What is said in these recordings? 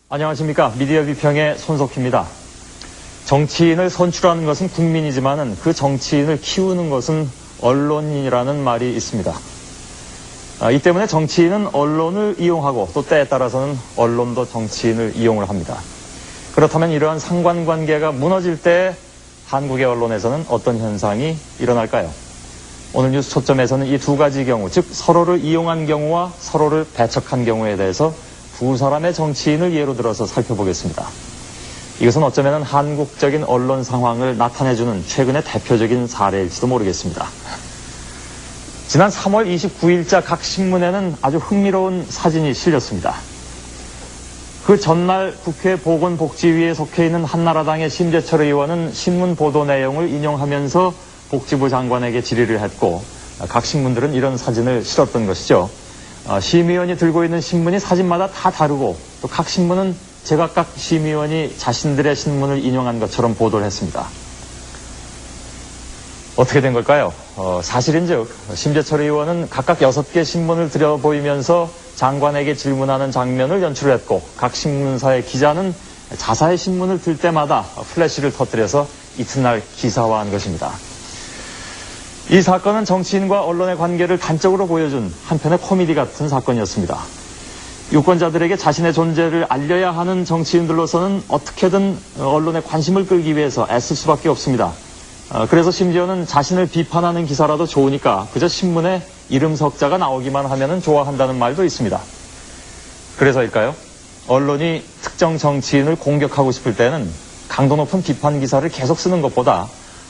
안녕하십니까. 미디어 비평의 손석희입니다. 정치인을 선출하는 것은 국민이지만 그 정치인을 키우는 것은 언론인이라는 말이 있습니다. 이 때문에 정치인은 언론을 이용하고 또 때에 따라서는 언론도 정치인을 이용을 합니다. 그렇다면 이러한 상관관계가 무너질 때 한국의 언론에서는 어떤 현상이 일어날까요? 오늘 뉴스 초점에서는 이 두 가지 경우, 즉 서로를 이용한 경우와 서로를 배척한 경우에 대해서 두 사람의 정치인을 예로 들어서 살펴보겠습니다. 이것은 어쩌면 한국적인 언론 상황을 나타내주는 최근의 대표적인 사례일지도 모르겠습니다. 지난 3월 29일자 각 신문에는 아주 흥미로운 사진이 실렸습니다. 그 전날 국회 보건복지위에 속해 있는 한나라당의 심재철 의원은 신문 보도 내용을 인용하면서 복지부 장관에게 질의를 했고, 각 신문들은 이런 사진을 실었던 것이죠. 심의원이 들고 있는 신문이 사진마다 다 다르고 또 각 신문은 제각각 심의원이 자신들의 신문을 인용한 것처럼 보도를 했습니다. 어떻게 된 걸까요? 사실인즉 심재철 의원은 각각 6개 신문을 들여보이면서 장관에게 질문하는 장면을 연출했고, 각 신문사의 기자는 자사의 신문을 들 때마다 플래시를 터뜨려서 이튿날 기사화한 것입니다. 이 사건은 정치인과 언론의 관계를 단적으로 보여준 한편의 코미디 같은 사건이었습니다. 유권자들에게 자신의 존재를 알려야 하는 정치인들로서는 어떻게든 언론의 관심을 끌기 위해서 애쓸 수밖에 없습니다. 그래서 심지어는 자신을 비판하는 기사라도 좋으니까 그저 신문에 이름 석자가 나오기만 하면 좋아한다는 말도 있습니다. 그래서일까요? 언론이 특정 정치인을 공격하고 싶을 때는 강도 높은 비판 기사를 계속 쓰는 것보다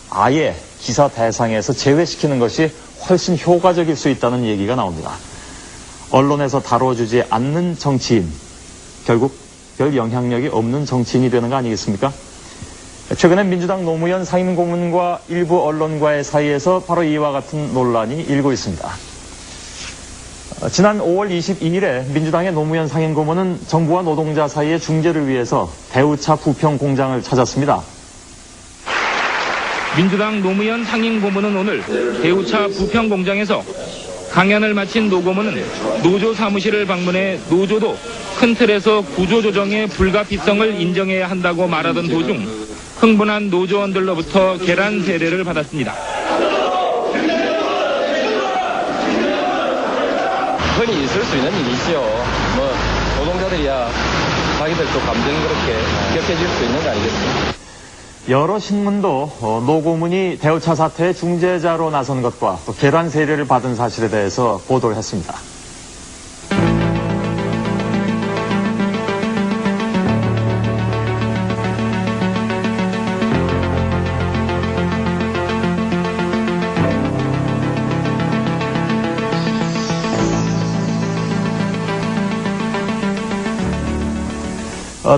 아예 기사 대상에서 제외시키는 것이 훨씬 효과적일 수 있다는 얘기가 나옵니다. 언론에서 다뤄주지 않는 정치인, 결국 별 영향력이 없는 정치인이 되는 거 아니겠습니까? 최근에 민주당 노무현 상임고문과 일부 언론과의 사이에서 바로 이와 같은 논란이 일고 있습니다. 지난 5월 22일에 민주당의 노무현 상임고문은 정부와 노동자 사이의 중재를 위해서 대우차 부평 공장을 찾았습니다. 민주당 노무현 상임고문은 오늘 대우차 부평 공장에서 강연을 마친 노고문은 노조 사무실을 방문해 노조도 큰 틀에서 구조조정의 불가피성을 인정해야 한다고 말하던 도중 흥분한 노조원들로부터 계란 세례를 받았습니다. 흔히 있을 수 있는 일이죠. 노동자들이야 자기들도 감정이 그렇게 격해질 수 있는 거 아니겠습니까? 여러 신문도 노고문이 대우차 사태의 중재자로 나선 것과 또 계란 세례를 받은 사실에 대해서 보도를 했습니다.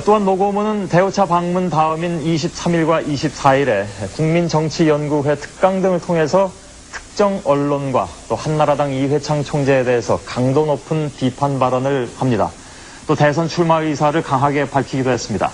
또한 노고문은 대우차 방문 다음인 23일과 24일에 국민정치연구회 특강 등을 통해서 특정 언론과 또 한나라당 이회창 총재에 대해서 강도 높은 비판 발언을 합니다. 또 대선 출마 의사를 강하게 밝히기도 했습니다.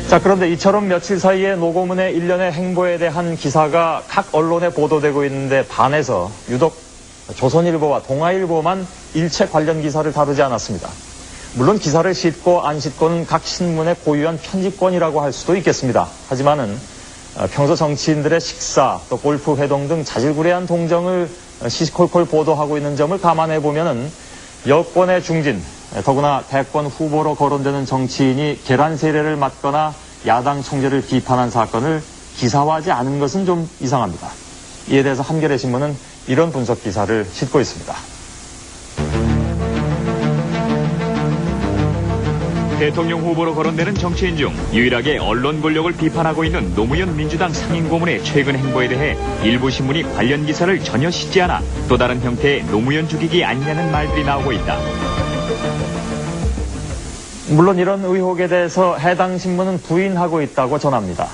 자, 그런데 이처럼 며칠 사이에 노고문의 일련의 행보에 대한 기사가 각 언론에 보도되고 있는데 반해서 유독 조선일보와 동아일보만 일체 관련 기사를 다루지 않았습니다. 물론 기사를 싣고 안 싣고는 각 신문의 고유한 편집권이라고 할 수도 있겠습니다. 하지만은 평소 정치인들의 식사, 또 골프 회동 등 자질구레한 동정을 시시콜콜 보도하고 있는 점을 감안해 보면은 여권의 중진, 더구나 대권 후보로 거론되는 정치인이 계란 세례를 맞거나 야당 총재를 비판한 사건을 기사화하지 않은 것은 좀 이상합니다. 이에 대해서 한겨레 신문은 이런 분석 기사를 싣고 있습니다. 대통령 후보로 거론되는 정치인 중 유일하게 언론 권력을 비판하고 있는 노무현 민주당 상임고문의 최근 행보에 대해 일부 신문이 관련 기사를 전혀 싣지 않아 또 다른 형태의 노무현 죽이기 아니냐는 말들이 나오고 있다. 물론 이런 의혹에 대해서 해당 신문은 부인하고 있다고 전합니다.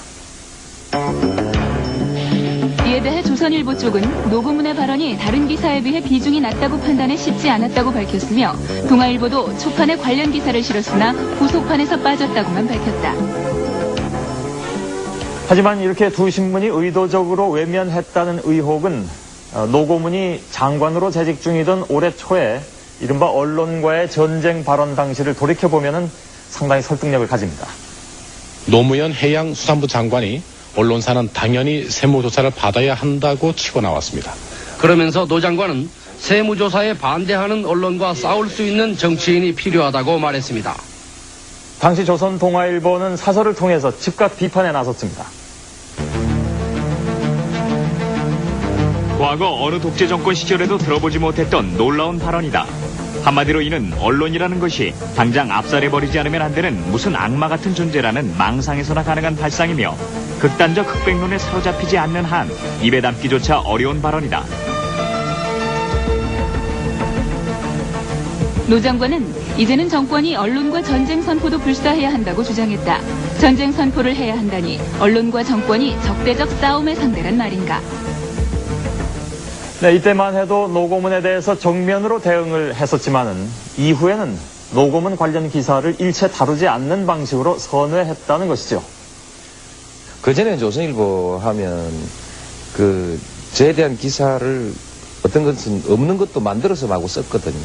이에 대해 조선 조선일보 쪽은 노고문의 발언이 다른 기사에 비해 비중이 낮다고 판단해 쉽지 않았다고 밝혔으며 동아일보도 초판에 관련 기사를 실었으나 후속판에서 빠졌다고만 밝혔다. 하지만 이렇게 두 신문이 의도적으로 외면했다는 의혹은 노고문이 장관으로 재직 중이던 올해 초에 이른바 언론과의 전쟁 발언 당시를 돌이켜보면 상당히 설득력을 가집니다. 노무현 해양수산부 장관이 언론사는 당연히 세무조사를 받아야 한다고 치고 나왔습니다. 그러면서 노 장관은 세무조사에 반대하는 언론과 싸울 수 있는 정치인이 필요하다고 말했습니다. 당시 조선 동아일보는 사설을 통해서 즉각 비판에 나섰습니다. 과거 어느 독재 정권 시절에도 들어보지 못했던 놀라운 발언이다. 한마디로 이는 언론이라는 것이 당장 압살해버리지 않으면 안 되는 무슨 악마 같은 존재라는 망상에서나 가능한 발상이며 극단적 흑백론에 사로잡히지 않는 한 입에 담기조차 어려운 발언이다. 노 장관은 이제는 정권이 언론과 전쟁 선포도 불사해야 한다고 주장했다. 전쟁 선포를 해야 한다니 언론과 정권이 적대적 싸움의 상대란 말인가. 네, 이때만 해도 노고문에 대해서 정면으로 대응을 했었지만은 이후에는 노고문 관련 기사를 일체 다루지 않는 방식으로 선회했다는 것이죠. 그전에 조선일보 하면 저에 대한 기사를 어떤 것은 없는 것도 만들어서 마구 썼거든요.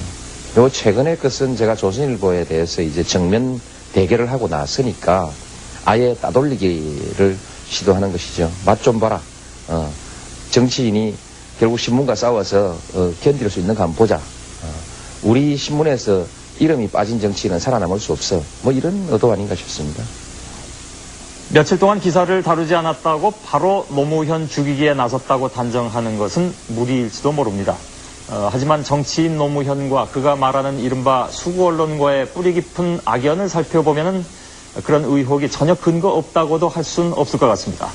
요 최근에 것은 제가 조선일보에 대해서 이제 정면 대결을 하고 나서니까 아예 따돌리기를 시도하는 것이죠. 맛 좀 봐라. 정치인이 결국 신문과 싸워서 견딜 수 있는 거 한번 보자. 우리 신문에서 이름이 빠진 정치인은 살아남을 수 없어. 뭐 이런 의도 아닌가 싶습니다. 며칠 동안 기사를 다루지 않았다고 바로 노무현 죽이기에 나섰다고 단정하는 것은 무리일지도 모릅니다. 하지만 정치인 노무현과 그가 말하는 이른바 수구 언론과의 뿌리 깊은 악연을 살펴보면 그런 의혹이 전혀 근거 없다고도 할 수는 없을 것 같습니다.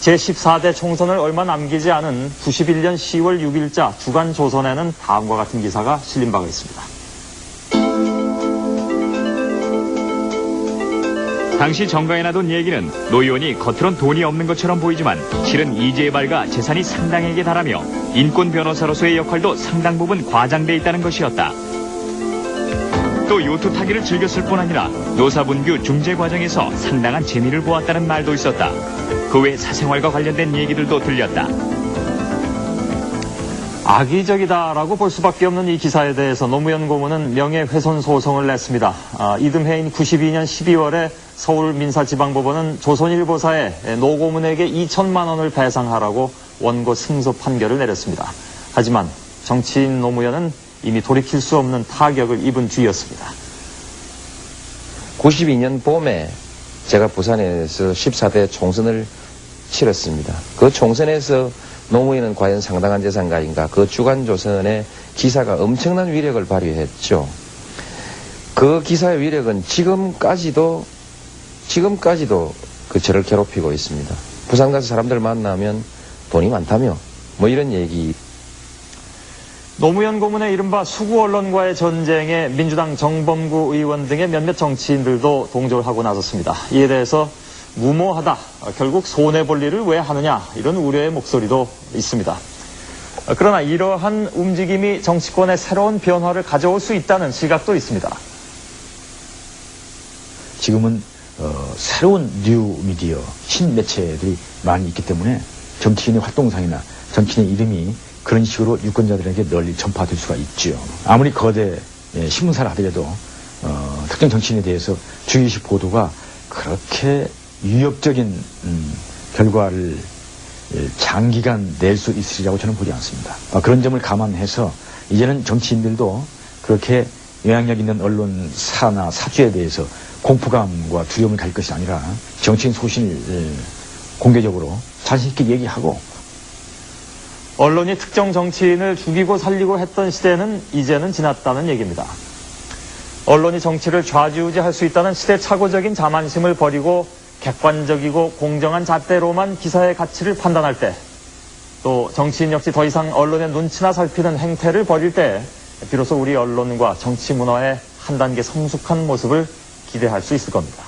제14대 총선을 얼마 남기지 않은 91년 10월 6일자 주간조선에는 다음과 같은 기사가 실린 바가 있습니다. 당시 정가에 나돈 얘기는 노 의원이 겉으론 돈이 없는 것처럼 보이지만 실은 이재발과 재산이 상당에게 달하며 인권 변호사로서의 역할도 상당 부분 과장돼 있다는 것이었다. 또 요트 타기를 즐겼을 뿐 아니라 노사분규 중재 과정에서 상당한 재미를 보았다는 말도 있었다. 그 외 사생활과 관련된 얘기들도 들렸다. 악의적이다라고 볼 수밖에 없는 이 기사에 대해서 노무현 고문은 명예훼손 소송을 냈습니다. 이듬해인 92년 12월에 서울민사지방법원은 조선일보사에 노 고문에게 2천만 원을 배상하라고 원고 승소 판결을 내렸습니다. 하지만 정치인 노무현은 이미 돌이킬 수 없는 타격을 입은 뒤였습니다. 92년 봄에 제가 부산에서 14대 총선을 치렀습니다. 그 총선에서 노무현은 과연 상당한 재산가인가? 그 주간조선의 기사가 엄청난 위력을 발휘했죠. 그 기사의 위력은 지금까지도 저를 괴롭히고 있습니다. 부산 가서 사람들 만나면 돈이 많다며 뭐 이런 얘기. 노무현 고문의 이른바 수구 언론과의 전쟁에 민주당 정범구 의원 등의 몇몇 정치인들도 동조를 하고 나섰습니다. 이에 대해서 무모하다, 결국 손해볼 일을 왜 하느냐, 이런 우려의 목소리도 있습니다. 그러나 이러한 움직임이 정치권에 새로운 변화를 가져올 수 있다는 시각도 있습니다. 지금은 새로운 뉴미디어, 신매체들이 많이 있기 때문에 정치인의 활동상이나 정치인의 이름이 그런 식으로 유권자들에게 널리 전파될 수가 있죠. 아무리 거대 신문사를 하더라도 특정 정치인에 대해서 주의식 보도가 그렇게 위협적인 결과를 장기간 낼 수 있으리라고 저는 보지 않습니다. 그런 점을 감안해서 이제는 정치인들도 그렇게 영향력 있는 언론사나 사주에 대해서 공포감과 두려움을 가질 것이 아니라 정치인 소신을 공개적으로 자신 있게 얘기하고, 언론이 특정 정치인을 죽이고 살리고 했던 시대는 이제는 지났다는 얘기입니다. 언론이 정치를 좌지우지할 수 있다는 시대착오적인 자만심을 버리고 객관적이고 공정한 잣대로만 기사의 가치를 판단할 때, 또 정치인 역시 더 이상 언론의 눈치나 살피는 행태를 버릴 때 비로소 우리 언론과 정치 문화의 한 단계 성숙한 모습을 기대할 수 있을 겁니다.